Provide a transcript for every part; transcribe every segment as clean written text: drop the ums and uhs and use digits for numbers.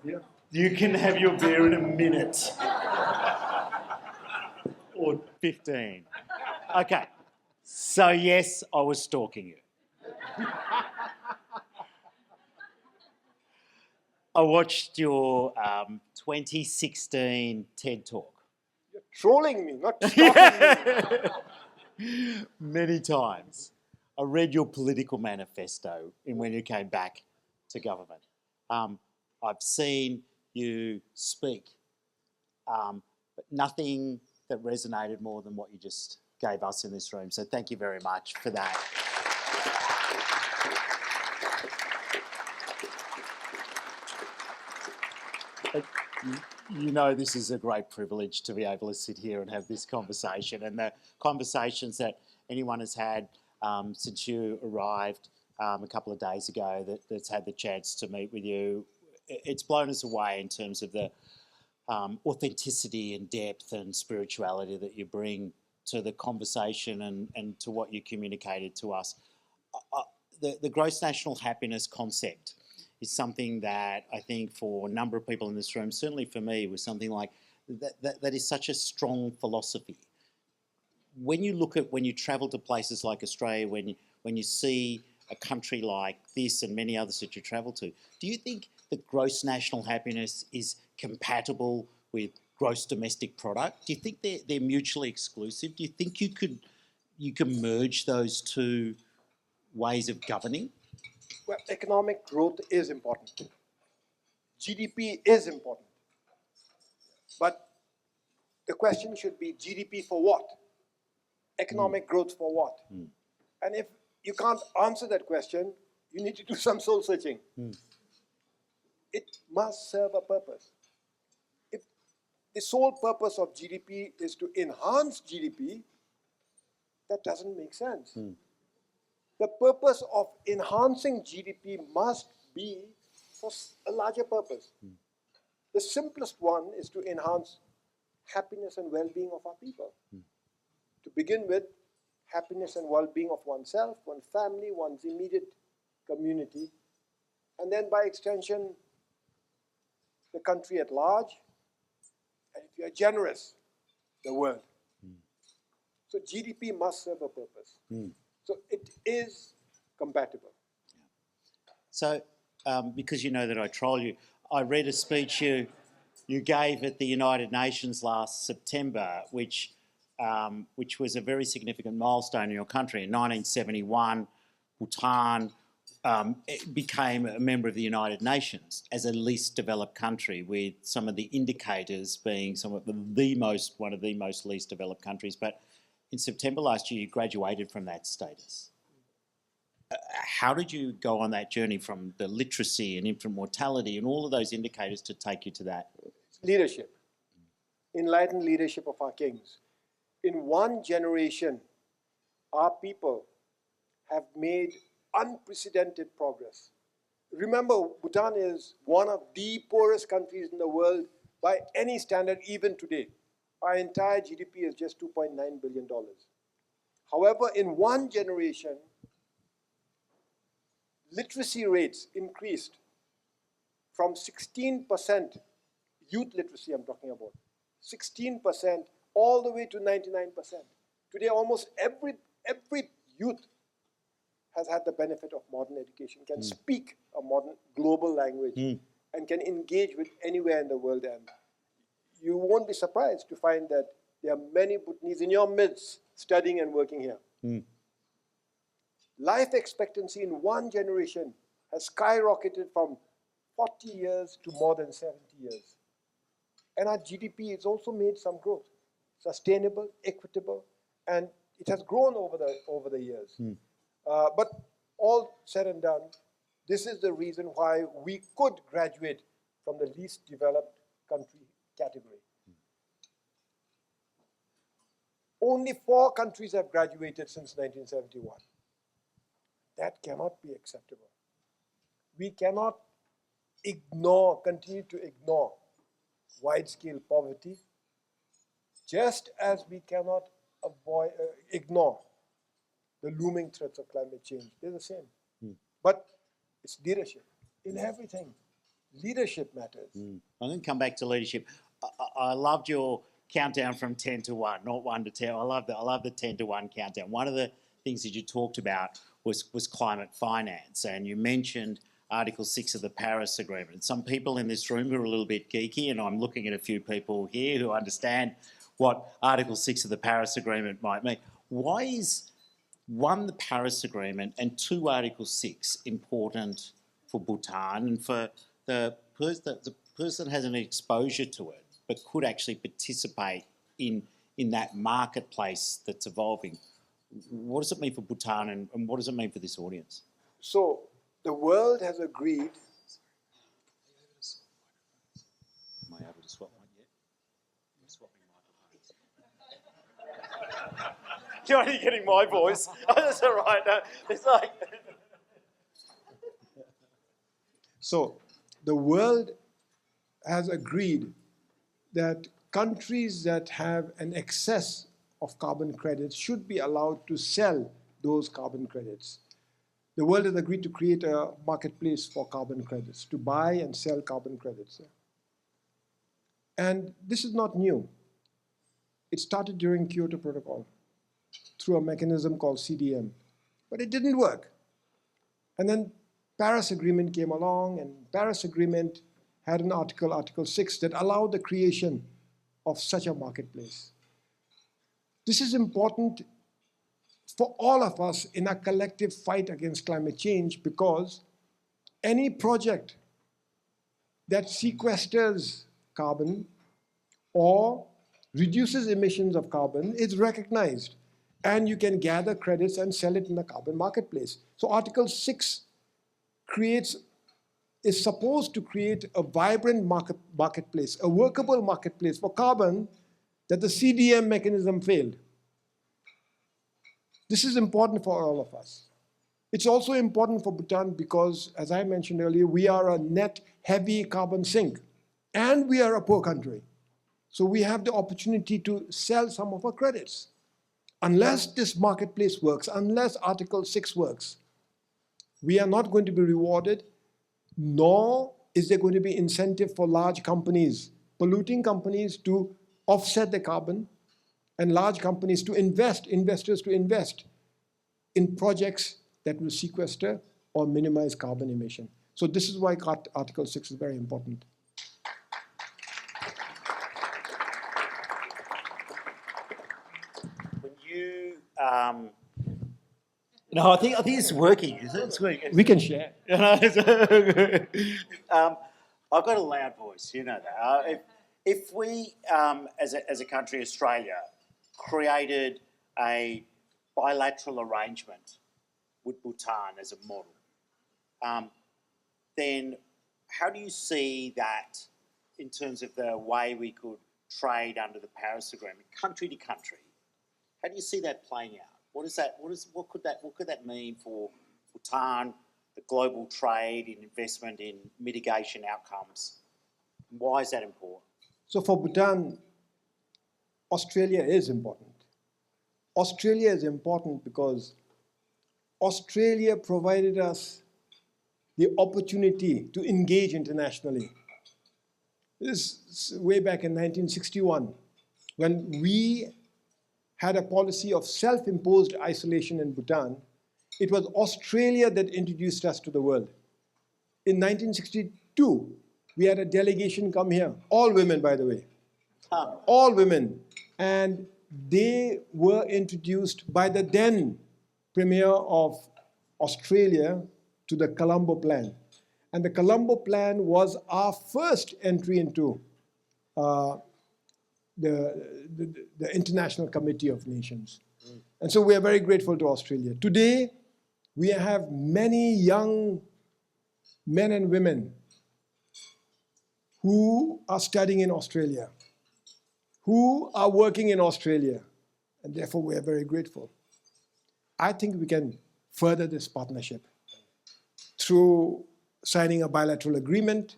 beer? You can have your beer in a minute. Or 15. Okay. So, yes, I was stalking you. I watched your 2016 TED Talk. You're trolling me, not stalking me. Many times. I read your political manifesto when you came back to government. I've seen you speak, but nothing that resonated more than what you just gave us in this room. So thank you very much for that. You know, this is a great privilege to be able to sit here and have this conversation, and the conversations that anyone has had since you arrived a couple of days ago that's had the chance to meet with you, it's blown us away in terms of the authenticity and depth and spirituality that you bring to the conversation and to what you communicated to us. The gross national happiness concept is something that I think for a number of people in this room, certainly for me, was something like that is such a strong philosophy. When you travel to places like Australia, when you see a country like this and many others that you travel to, do you think that gross national happiness is compatible with gross domestic product? Do you think they're mutually exclusive? Do you think you can merge those two ways of governing? Well, economic growth is important. GDP is important. But the question should be GDP for what? Economic growth for what? And if you can't answer that question, you need to do some soul searching. It must serve a purpose. If the sole purpose of GDP is to enhance GDP, that doesn't make sense. The purpose of enhancing GDP must be for a larger purpose. The simplest one is to enhance happiness and well-being of our people. To begin with, happiness and well-being of oneself, one's family, one's immediate community, and then by extension, the country at large, and if you're generous, the world. So GDP must serve a purpose. So it is compatible. So, because you know that I troll you, I read a speech you gave at the United Nations last September, which was a very significant milestone in your country. In 1971, Bhutan became a member of the United Nations as a least developed country, with some of the indicators being one of the most least developed countries. But in September last year, you graduated from that status. How did you go on that journey from the literacy and infant mortality and all of those indicators to take you to that? Leadership. Enlightened leadership of our kings. In one generation, our people have made unprecedented progress. Remember, Bhutan is one of the poorest countries in the world by any standard, even today. Our entire GDP is just $2.9 billion. However, in one generation, literacy rates increased from 16%, youth literacy I'm talking about, 16% all the way to 99%. Today, almost every youth has had the benefit of modern education, can speak a modern global language, and can engage with anywhere in the world. And you won't be surprised to find that there are many Bhutanese in your midst studying and working here. Life expectancy in one generation has skyrocketed from 40 years to more than 70 years. And our GDP has also made some growth. Sustainable, equitable, and it has grown over the years. But all said and done, this is the reason why we could graduate from the least developed country category. Only 4 countries have graduated since 1971. That cannot be acceptable. We cannot continue to ignore wide-scale poverty, just as we cannot ignore the looming threats of climate change. They're the same. But it's leadership in everything. leadership matters. I'm going to come back to leadership. I loved your countdown from 10 to 1, not 1 to 10. I love the 10 to 1 countdown. One of the things that you talked about was climate finance, and you mentioned Article 6 of the Paris Agreement. Some people in this room are a little bit geeky, and I'm looking at a few people here who understand what Article 6 of the Paris Agreement might mean. Why is, one, the Paris Agreement, and two, Article 6 important for Bhutan and for the person has an exposure to it but could actually participate in that marketplace that's evolving? What does it mean for Bhutan and what does it mean for this audience? So the world has agreed. Am I able to swap one yet? I'm swapping microphones. You're only getting my voice. Oh, that's all right. No, it's like... So the world has agreed that countries that have an excess of carbon credits should be allowed to sell those carbon credits. The world has agreed to create a marketplace for carbon credits, to buy and sell carbon credits. And this is not new. It started during Kyoto Protocol through a mechanism called CDM, but it didn't work. And then Paris Agreement came along, and Paris Agreement had an article, Article 6, that allowed the creation of such a marketplace. This is important for all of us in a collective fight against climate change, because any project that sequesters carbon or reduces emissions of carbon is recognized, and you can gather credits and sell it in the carbon marketplace. So Article 6 is supposed to create a vibrant marketplace, a workable marketplace for carbon that the CDM mechanism failed. This is important for all of us. It's also important for Bhutan because, as I mentioned earlier, we are a net heavy carbon sink, and we are a poor country. So we have the opportunity to sell some of our credits. Unless this marketplace works, unless Article 6 works, we are not going to be rewarded, nor is there going to be incentive for large companies, polluting companies, to offset the carbon, and large companies to invest, investors to invest in projects that will sequester or minimize carbon emission. So this is why Article 6 is very important. When you... No, I think it's working. It's working. We can share. I've got a loud voice, you know that. If we, as a country, Australia, created a bilateral arrangement with Bhutan as a model, then how do you see that in terms of the way we could trade under the Paris Agreement, country to country? How do you see that playing out? What could that mean for Bhutan, the global trade and investment in mitigation outcomes? Why is that important? So for Bhutan, Australia is important. Australia is important because Australia provided us the opportunity to engage internationally. This is way back in 1961, when we had a policy of self-imposed isolation in Bhutan. It was Australia that introduced us to the world. In 1962, we had a delegation come here, all women, by the way, all women, and they were introduced by the then Premier of Australia to the Colombo Plan. And the Colombo Plan was our first entry into the International Committee of Nations. And so we are very grateful to Australia. Today, we have many young men and women who are studying in Australia, who are working in Australia, and therefore we are very grateful. I think we can further this partnership through signing a bilateral agreement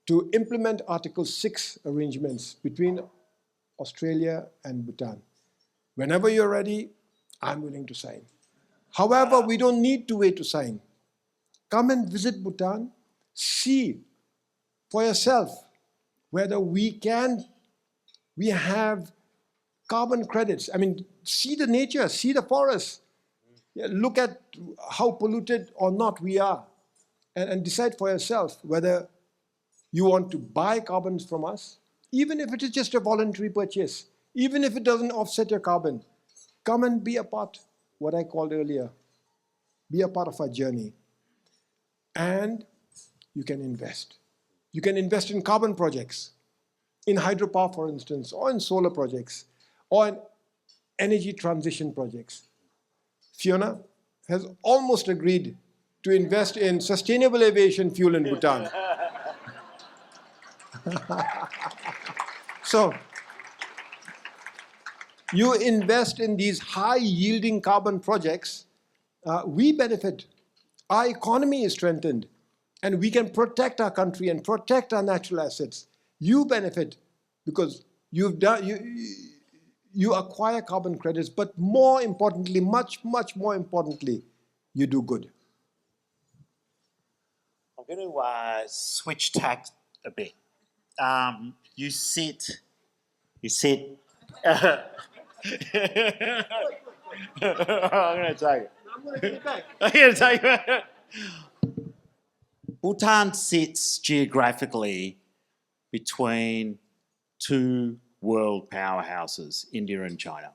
to implement Article 6 arrangements between Australia and Bhutan. Whenever you're ready, I'm willing to sign. However, we don't need to wait to sign. Come and visit Bhutan. See for yourself whether we have carbon credits. I mean, see the nature, see the forests. Yeah, look at how polluted or not we are, and decide for yourself whether you want to buy carbons from us, even if it is just a voluntary purchase, even if it doesn't offset your carbon. Come and be a part, what I called earlier, be a part of our journey. And you can invest. You can invest in carbon projects, in hydropower, for instance, or in solar projects, or in energy transition projects. Fiona has almost agreed to invest in sustainable aviation fuel in Bhutan. So, you invest in these high-yielding carbon projects, we benefit. Our economy is strengthened, and we can protect our country and protect our natural assets. You benefit because you acquire carbon credits, but more importantly, much, much more importantly, you do good. I'm going to switch tack a bit. You sit. I'm going to take it. I'm going to take it back. I'm going to take it. Bhutan sits geographically between two world powerhouses, India and China.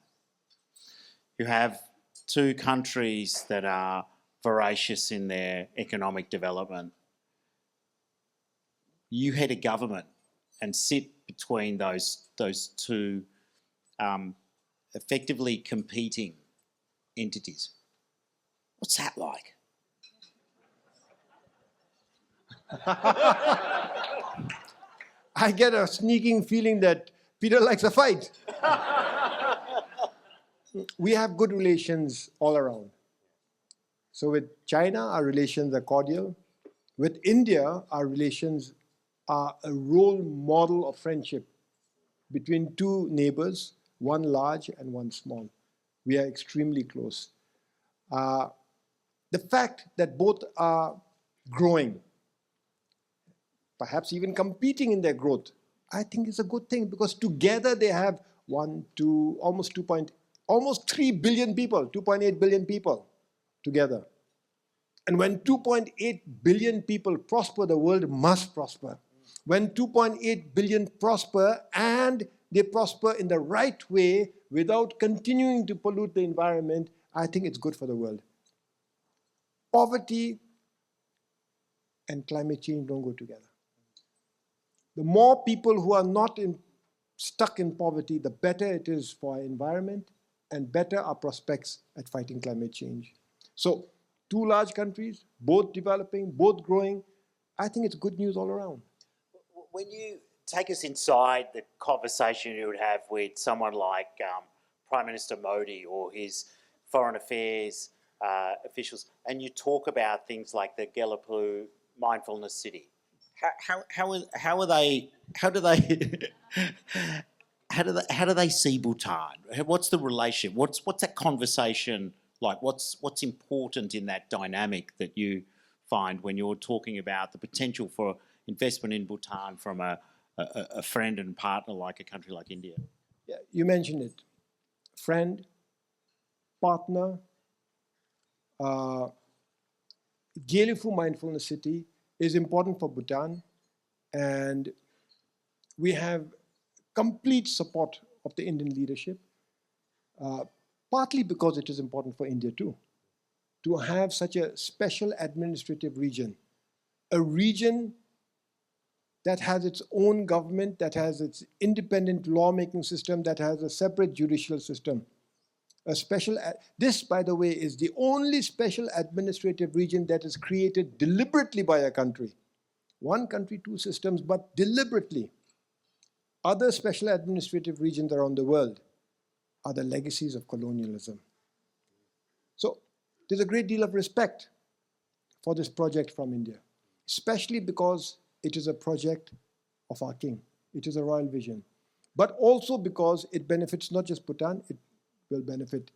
You have two countries that are voracious in their economic development. You head a government and sit between those two effectively competing entities. What's that like? I get a sneaking feeling that Peter likes a fight. We have good relations all around. So with China, our relations are cordial. With India, our relations are a role model of friendship between two neighbors, one large and one small. We are extremely close. The fact that both are growing, perhaps even competing in their growth, I think is a good thing, because together they have almost 3 billion people, 2.8 billion people together. And when 2.8 billion people prosper, the world must prosper. When 2.8 billion prosper, and they prosper in the right way without continuing to pollute the environment, I think it's good for the world. Poverty and climate change don't go together. The more people who are not stuck in poverty, the better it is for our environment and better our prospects at fighting climate change. So, two large countries, both developing, both growing, I think it's good news all around. When you take us inside the conversation you would have with someone like Prime Minister Modi or his foreign affairs officials, and you talk about things like the Gala mindfulness city, how do they see Bhutan? What's the relationship? What's that conversation like? What's important in that dynamic that you find when you're talking about the potential for investment in Bhutan from a friend and partner like a country like India? Yeah, you mentioned it. Friend, partner, Gyeongju Mindfulness City is important for Bhutan, and we have complete support of the Indian leadership, partly because it is important for India too, to have such a special administrative region, a region that has its own government, that has its independent lawmaking system, that has a separate judicial system. This, by the way, is the only special administrative region that is created deliberately by a country. One country, two systems, but deliberately. Other special administrative regions around the world are the legacies of colonialism. So there's a great deal of respect for this project from India, especially because it is a project of our king. It is a royal vision. But also because it benefits not just Bhutan, it will benefit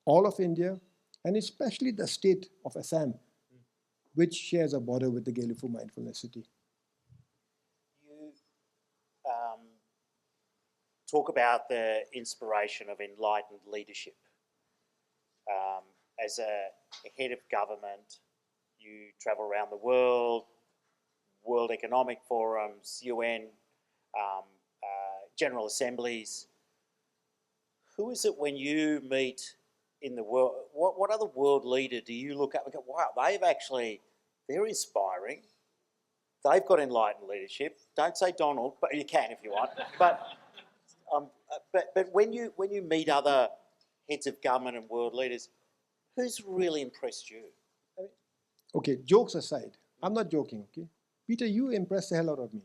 all of India, and especially the state of Assam. which shares a border with the Gala Mindfulness City. You talk about the inspiration of enlightened leadership. As a head of government, you travel around the world, World Economic Forums, UN, General Assemblies. Who is it when you meet in the world, what other world leader do you look up and go, wow, they're inspiring. They've got enlightened leadership. Don't say Donald, but you can if you want. But when you meet other heads of government and world leaders, who's really impressed you? Okay, jokes aside, I'm not joking, okay? Peter, you impressed the hell out of me.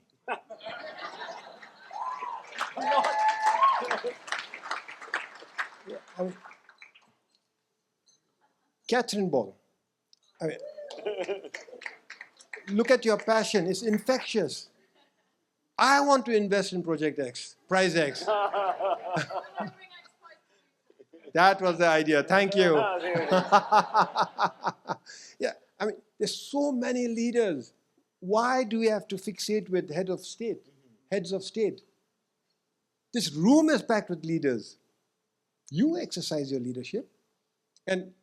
Yeah, I mean, Catherine Ball. I mean, look at your passion, it's infectious. I want to invest in Project X, Prize X. That was the idea, thank you. Yeah, I mean, there's so many leaders. Why do we have to fixate with heads of state? This room is packed with leaders. You exercise your leadership. And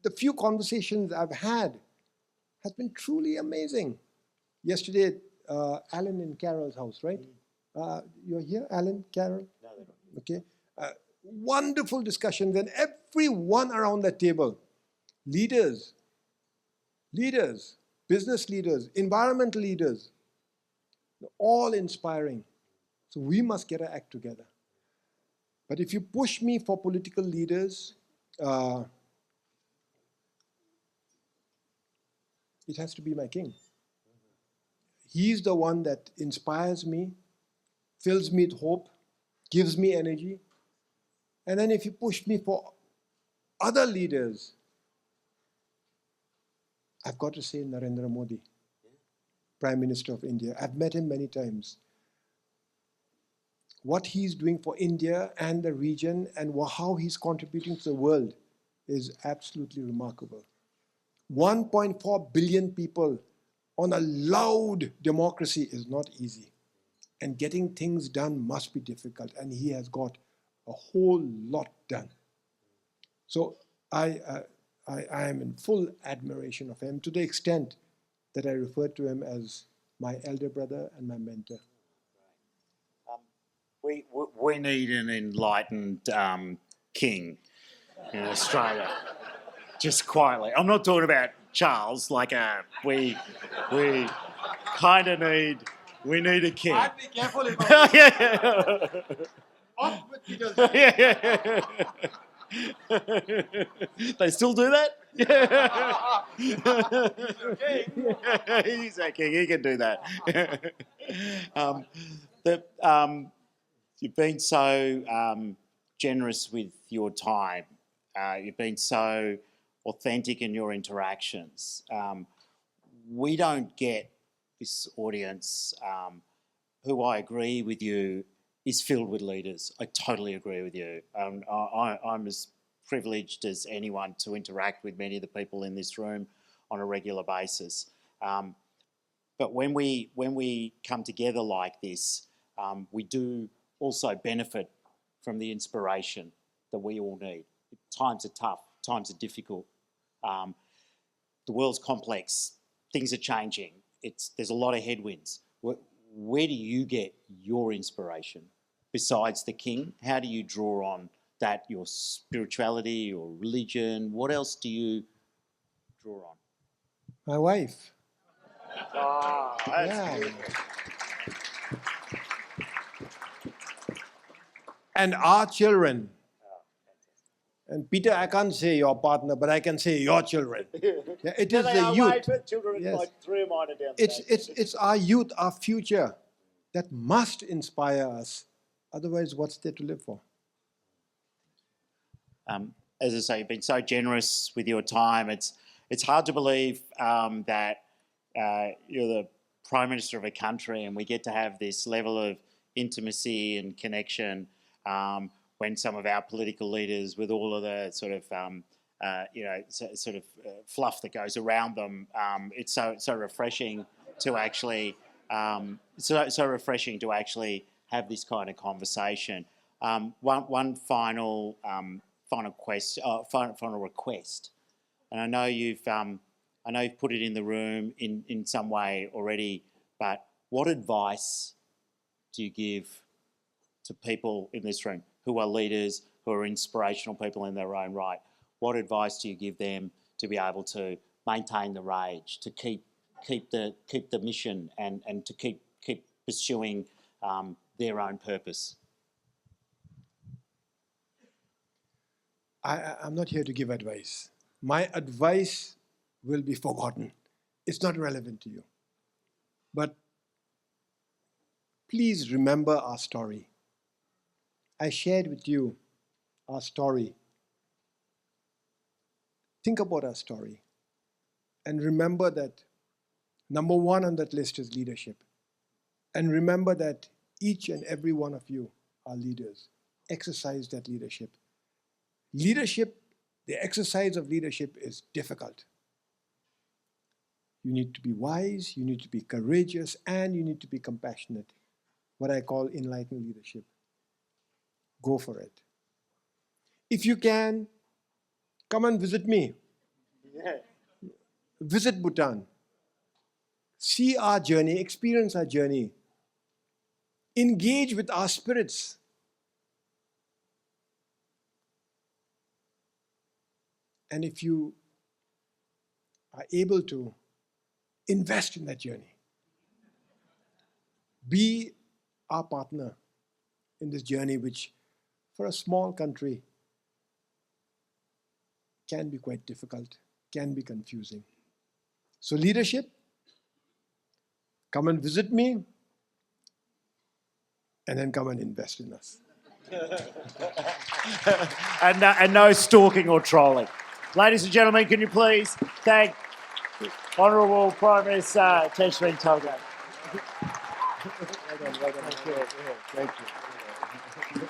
the few conversations I've had has been truly amazing. Yesterday, Alan in Carol's house, right? You're here, Alan, Carol? No, they don't. Okay. Wonderful discussions, and everyone around that table, leaders, business leaders, environmental leaders, all inspiring. So we must get our act together. But if you push me for political leaders, it has to be my king. He's the one that inspires me, fills me with hope, gives me energy. And then if you push me for other leaders, I've got to say Narendra Modi, Prime Minister of India. I've met him many times. What he's doing for India and the region and how he's contributing to the world is absolutely remarkable. 1.4 billion people on a loud democracy is not easy. And getting things done must be difficult. And he has got a whole lot done. So I am in full admiration of him, to the extent that I refer to him as my elder brother and my mentor. We need an enlightened king in Australia, just quietly. I'm not talking about Charles. We kind of need a king. I'd be careful if off with Peter's They still do that? He's a king. He can do that. You've been so generous with your time. You've been so authentic in your interactions. We don't get this audience, who I agree with you, is filled with leaders. I totally agree with you. I'm as privileged as anyone to interact with many of the people in this room on a regular basis. But when we come together like this, we do also benefit from the inspiration that we all need. Times are tough, times are difficult. The world's complex, things are changing. There's a lot of headwinds. Where do you get your inspiration? Besides the king, how do you draw on that, your spirituality or religion? What else do you draw on? My wife. Oh, that's good. And our children. And Peter, I can't say your partner, but I can say your children. Yeah, it is the youth. Children, Yes. like 3 of mine are down It's our youth, our future, that must inspire us. Otherwise, what's there to live for? As I say, you've been so generous with your time. It's hard to believe that you're the Prime Minister of a country and we get to have this level of intimacy and connection when some of our political leaders, with all of the sort of sort of fluff that goes around them. It's so refreshing to actually so refreshing to actually have this kind of conversation. One final request, and I know you've put it in the room in some way already, but what advice do you give to people in this room who are leaders, who are inspirational people in their own right? What advice do you give them to be able to maintain the rage, to keep the mission, and to keep pursuing their own purpose? I'm not here to give advice. My advice will be forgotten. It's not relevant to you. But please remember our story. I shared with you our story. Think about our story and remember that number one on that list is leadership. And remember that each and every one of you are leaders. Exercise that leadership. Leadership, the exercise of leadership is difficult. You need to be wise, you need to be courageous, and you need to be compassionate. What I call enlightened leadership. Go for it. If you can, come and visit me. Yeah. Visit Bhutan. See our journey, experience our journey. Engage with our spirits. And if you are able to invest in that journey, be our partner in this journey, which for a small country can be quite difficult, can be confusing. So leadership, come and visit me, and then come and invest in us. And no stalking or trolling. Ladies and gentlemen, can you please thank Honourable Prime Minister Tshering Tobgay. Thank you.